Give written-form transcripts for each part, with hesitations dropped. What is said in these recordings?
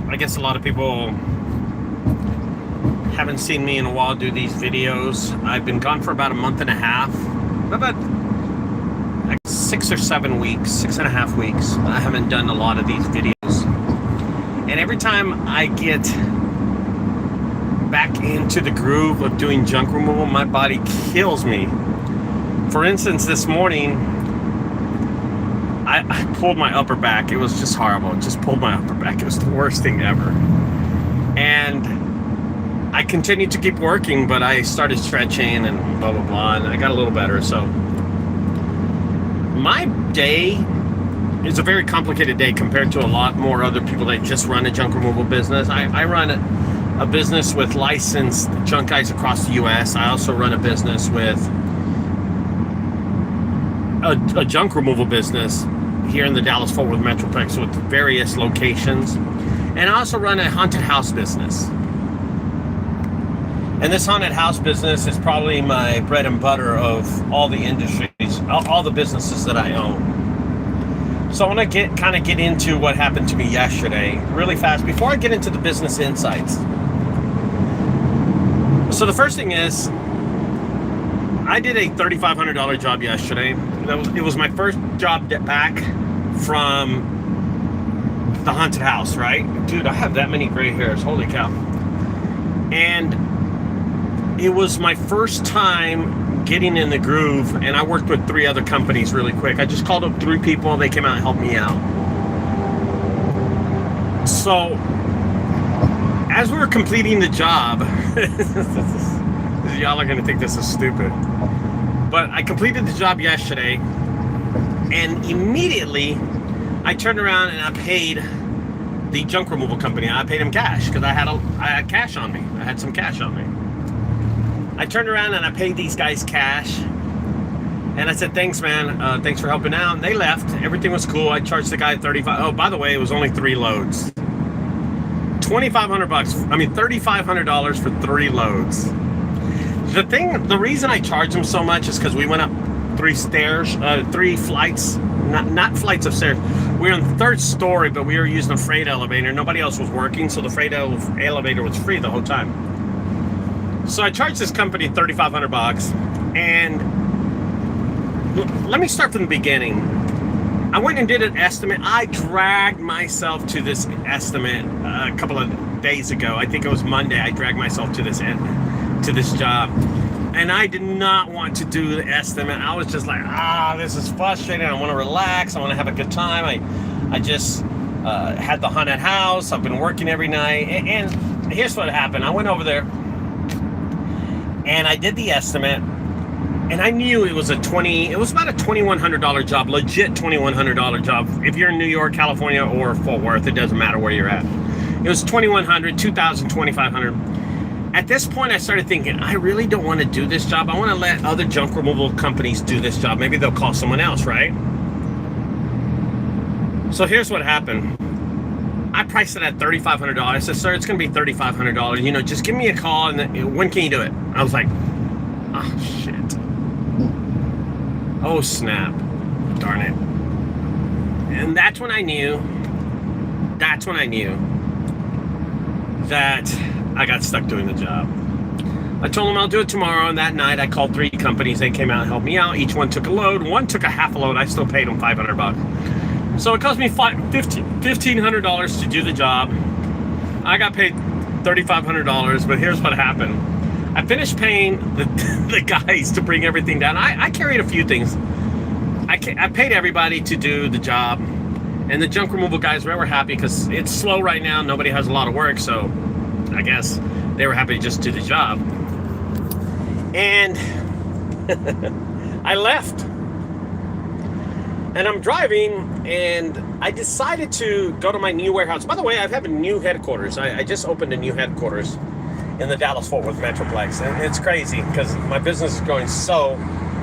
I guess a lot of people haven't seen me in a while do these videos. I've been gone for about a month and a half, about like 6.5 weeks. I haven't done a lot of these videos. And every time I get back into the groove of doing junk removal, my body kills me. For instance, this morning, I pulled my upper back. It was just horrible. It just pulled my upper back. It was the worst thing ever. And I continued to keep working, but I started stretching and blah, blah, blah, and I got a little better. So my day is a very complicated day compared to a lot more other people that just run a junk removal business. I run a business with licensed junk guys across the U.S. I also run a business with a junk removal business here in the Dallas-Fort Worth Metroplex with various locations. And I also run a haunted house business. And this haunted house business is probably my bread and butter of all the industries, all the businesses that I own. So I want to get into what happened to me yesterday really fast before I get into the business insights. So the first thing is, I did a $3,500 job yesterday. It was my first job back from the haunted house, right? Dude, I have that many gray hairs. Holy cow. And it was my first time getting in the groove, and I worked with 3 other companies really quick. I just called up 3 people. They came out and helped me out. So as we were completing the job, y'all are going to think this is stupid, but I completed the job yesterday, and immediately I turned around and I paid the junk removal company. I paid them cash because I had cash on me. I had some cash on me. I turned around and I paid these guys cash, and I said, thanks, man. Thanks for helping out. And they left. Everything was cool. I charged the guy $35. Oh, by the way, it was only 3 loads. $2,500. I mean, $3,500 for 3 loads. The reason I charged him so much is because we went up 3 flights, not flights of stairs. We were on the 3rd story, but we were using a freight elevator. Nobody else was working, so the freight elevator was free the whole time. So I charged this company $3,500, and let me start from the beginning. I went and did an estimate. I dragged myself to this estimate a couple of days ago. I think it was Monday. I dragged myself to this job, and I did not want to do the estimate. I was just like, this is frustrating. I want to relax. I want to have a good time. I just had the haunted house. I've been working every night, and here's what happened. I went over there and I did the estimate, and I knew it was about a $2,100 job, legit $2,100 job. If you're in New York, California, or Fort Worth, it doesn't matter where you're at. It was $2,100, $2,000, $2,500. At this point, I started thinking, I really don't want to do this job. I want to let other junk removal companies do this job. Maybe they'll call someone else, right? So here's what happened. I priced it at $3,500. I said, sir, it's going to be $3,500. Just give me a call, and when can you do it? I was like, oh, shit. Oh, snap. Darn it. And that's when I knew that I got stuck doing the job. I told them I'll do it tomorrow, and that night I called 3 companies. They came out and helped me out. Each one took a load. One took a half a load. I still paid them $500. So it cost me $1,500 to do the job. I got paid $3,500, but here's what happened. I finished paying the guys to bring everything down. I carried a few things. I paid everybody to do the job, and the junk removal guys were happy because it's slow right now. Nobody has a lot of work, so I guess they were happy to just do the job. And I left. And I'm driving, and I decided to go to my new warehouse. By the way, I have a new headquarters. I just opened a new headquarters in the Dallas-Fort Worth Metroplex. And it's crazy because my business is growing so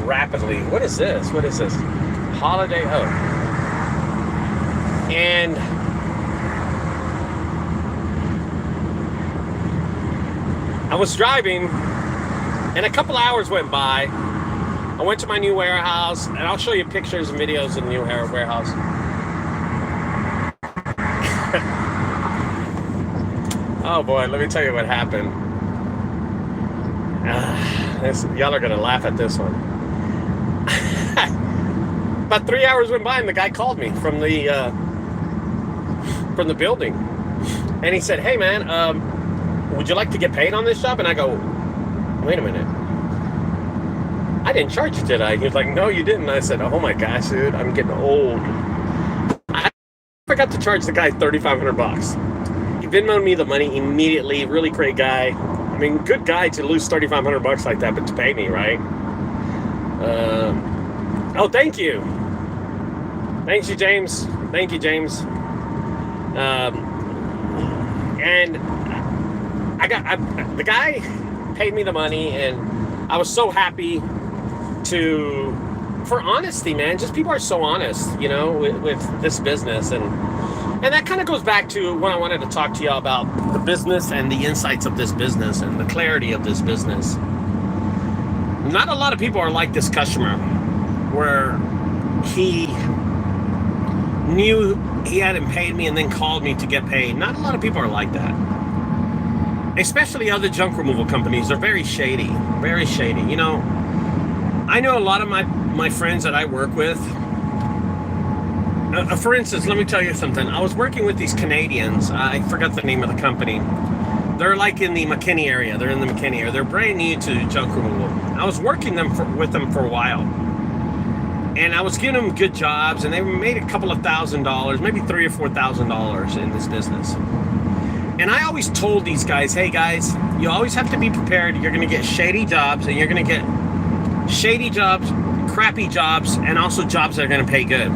rapidly. What is this? Holiday Oak. And I was driving, and a couple hours went by. I went to my new warehouse, and I'll show you pictures and videos of the new warehouse. Oh boy, let me tell you what happened. Y'all are gonna laugh at this one. About 3 hours went by and the guy called me from the building, and he said, "Hey man, would you like to get paid on this job?" And I go, "Wait a minute, I didn't charge you, did I?" He was like, "No, you didn't." I said, "Oh my gosh, dude, I'm getting old." I forgot to charge the guy $3,500. He Venmoed me the money immediately. Really great guy. I mean, good guy to lose $3,500 like that, but to pay me, right? Oh, thank you. Thank you, James. Thank you, James. And the guy paid me the money, and I was so happy for honesty, man. Just people are so honest, with this business, and that kind of goes back to what I wanted to talk to y'all about, the business and the insights of this business and the clarity of this business. Not a lot of people are like this customer, where he knew he hadn't paid me and then called me to get paid. Not a lot of people are like that. Especially other junk removal companies. They're very shady. Very shady. I know a lot of my friends that I work with. For instance, let me tell you something. I was working with these Canadians. I forgot the name of the company. They're like in the McKinney area. They're in the McKinney area. They're brand new to junk removal. I was working with them for a while. And I was giving them good jobs, and they made a couple of $1,000, maybe $3,000 or $4,000 in this business. And I always told these guys, hey guys, you always have to be prepared. You're going to get shady jobs, and you're going to get shady jobs, crappy jobs, and also jobs that are going to pay good.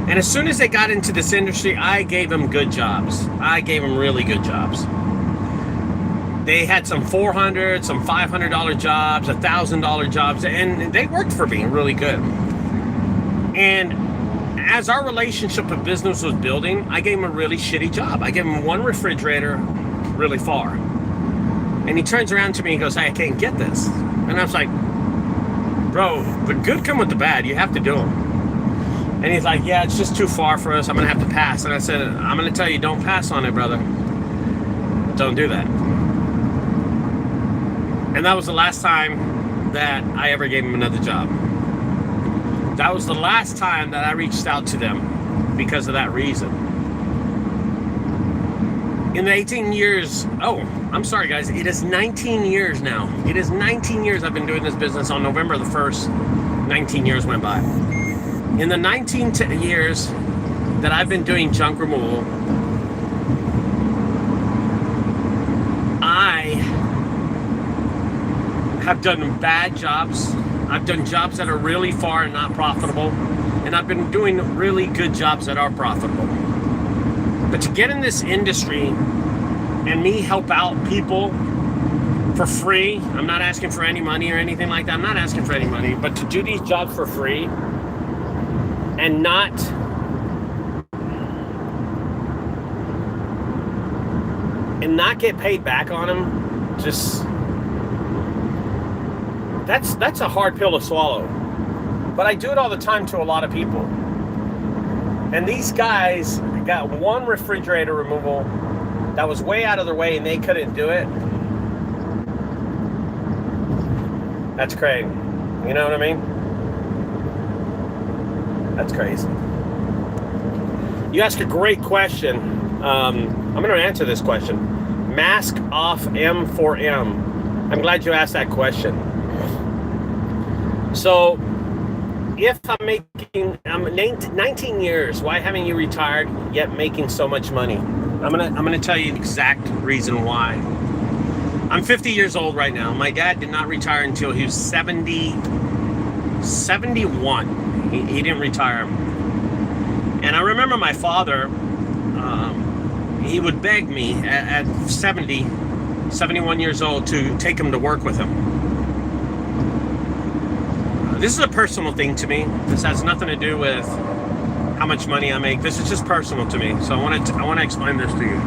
And as soon as they got into this industry, I gave them good jobs. I gave them really good jobs. They had some $400, some $500 jobs, $1,000 jobs, and they worked for me really good. And as our relationship with business was building, I gave him a really shitty job. I gave him one refrigerator really far. And he turns around to me and goes, "Hey, I can't get this." And I was like, "Bro, the good come with the bad. You have to do them." And he's like, "Yeah, it's just too far for us. I'm going to have to pass." And I said, "I'm going to tell you, don't pass on it, brother. Don't do that." And that was the last time that I ever gave him another job. That was the last time that I reached out to them because of that reason. In the 18 years, I'm sorry guys, it is 19 years now. It is 19 years I've been doing this business. On November the 1st, 19 years went by. In the 19 years that I've been doing junk removal, I have done bad jobs. I've done jobs that are really far and not profitable, and I've been doing really good jobs that are profitable. But to get in this industry and me help out people for free, I'm not asking for any money or anything like that. I'm not asking for any money, but to do these jobs for free and not get paid back on them, that's a hard pill to swallow. But I do it all the time to a lot of people. And these guys got one refrigerator removal that was way out of their way and they couldn't do it. That's crazy. You know what I mean? That's crazy. You ask a great question. I'm going to answer this question. Mask off M4M. I'm glad you asked that question. So, if I'm 19 years, why haven't you retired yet making so much money? I'm gonna tell you the exact reason why. I'm 50 years old right now. My dad did not retire until he was 71. He didn't retire. And I remember my father, he would beg me at 71 years old to take him to work with him. This is a personal thing to me. This has nothing to do with how much money I make. This is just personal to me. So I want to explain this to you.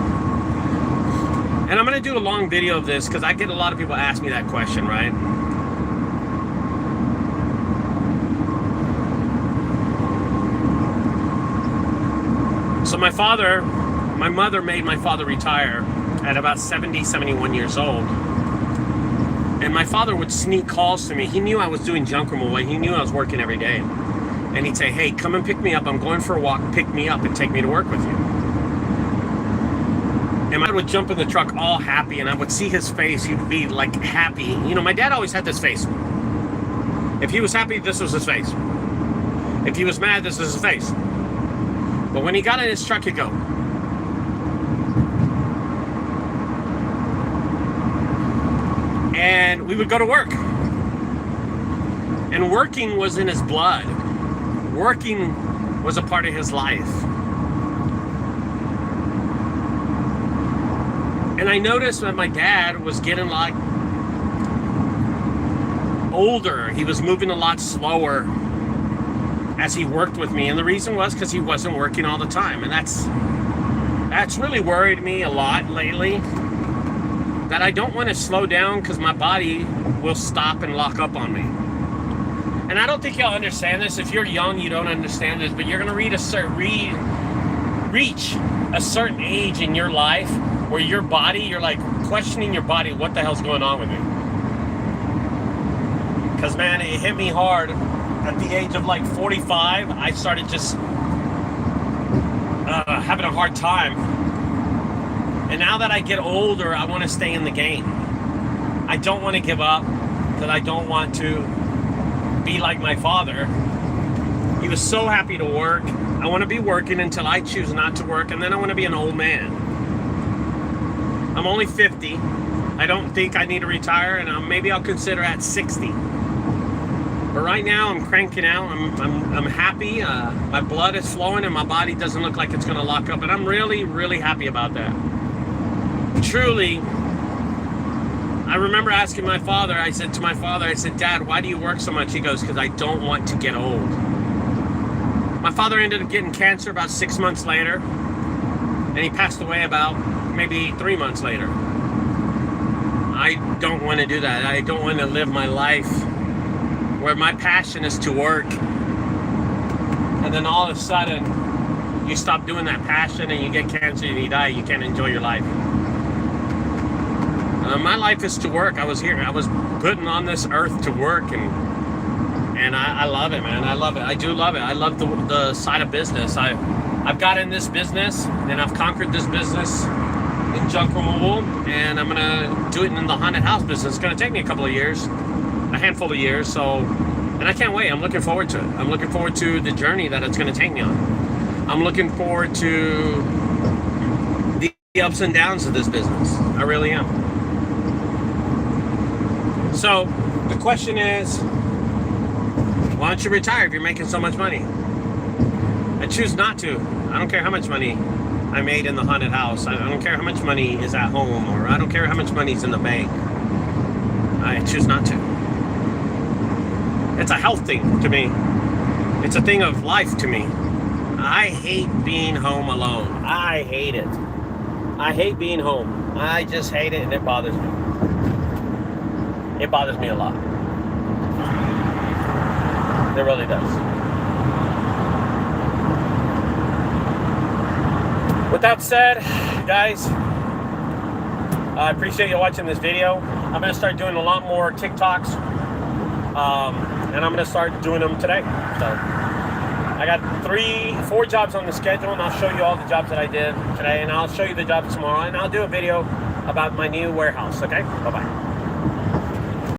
And I'm going to do a long video of this because I get a lot of people ask me that question, right? So my mother made my father retire at about 70, 71 years old. And my father would sneak calls to me. He knew I was doing junk removal. He knew I was working every day. And he'd say, hey, come and pick me up. I'm going for a walk. Pick me up and take me to work with you. And I would jump in the truck all happy, and I would see his face. He'd be like happy. You know, my dad always had this face. If he was happy, this was his face. If he was mad, this was his face. But when he got in his truck, he'd go. And we would go to work. And working was in his blood. Working was a part of his life. And I noticed that my dad was getting like older. He was moving a lot slower as he worked with me. And the reason was because he wasn't working all the time. And that's really worried me a lot lately. That I don't want to slow down because my body will stop and lock up on me. And I don't think y'all understand this. If you're young, you don't understand this, but you're going to reach a certain age in your life where your body, you're like questioning your body, what the hell's going on with me? Because, man, it hit me hard. At the age of like 45, I started just having a hard time. And now that I get older, I want to stay in the game. I don't want to give up, because I don't want to be like my father. He was so happy to work. I want to be working until I choose not to work, and then I want to be an old man. I'm only 50. I don't think I need to retire, and maybe I'll consider at 60. But right now, I'm cranking out. I'm happy. My blood is flowing, and my body doesn't look like it's going to lock up, and I'm really, really happy about that. Truly, I remember asking my father, I said, Dad, why do you work so much? He goes, because I don't want to get old. My father ended up getting cancer about 6 months later, and he passed away about maybe 3 months later. I don't want to do that. I don't want to live my life where my passion is to work, and then all of a sudden, you stop doing that passion and you get cancer and you die. You can't enjoy your life. My life is to work. I was putting on this earth to work, and I love it, man. I love it. I do love it. I love the side of business. I've got in this business, and I've conquered this business in junk removal, and I'm gonna do it in the haunted house business. It's gonna take me a handful of years. So, and I can't wait. I'm looking forward to it. I'm looking forward to the journey that it's gonna take me on. I'm looking forward to the ups and downs of this business. I really am. So, the question is, why don't you retire if you're making so much money? I choose not to. I don't care how much money I made in the haunted house. I don't care how much money is at home, or I don't care how much money is in the bank. I choose not to. It's a health thing to me. It's a thing of life to me. I hate being home alone. I hate it. I hate being home. I just hate it, and it bothers me. It bothers me a lot. It really does. With that said, guys, I appreciate you watching this video. I'm going to start doing a lot more TikToks, and I'm going to start doing them today. So I got 4 jobs on the schedule, and I'll show you all the jobs that I did today, and I'll show you the jobs tomorrow, and I'll do a video about my new warehouse. Okay? Bye-bye.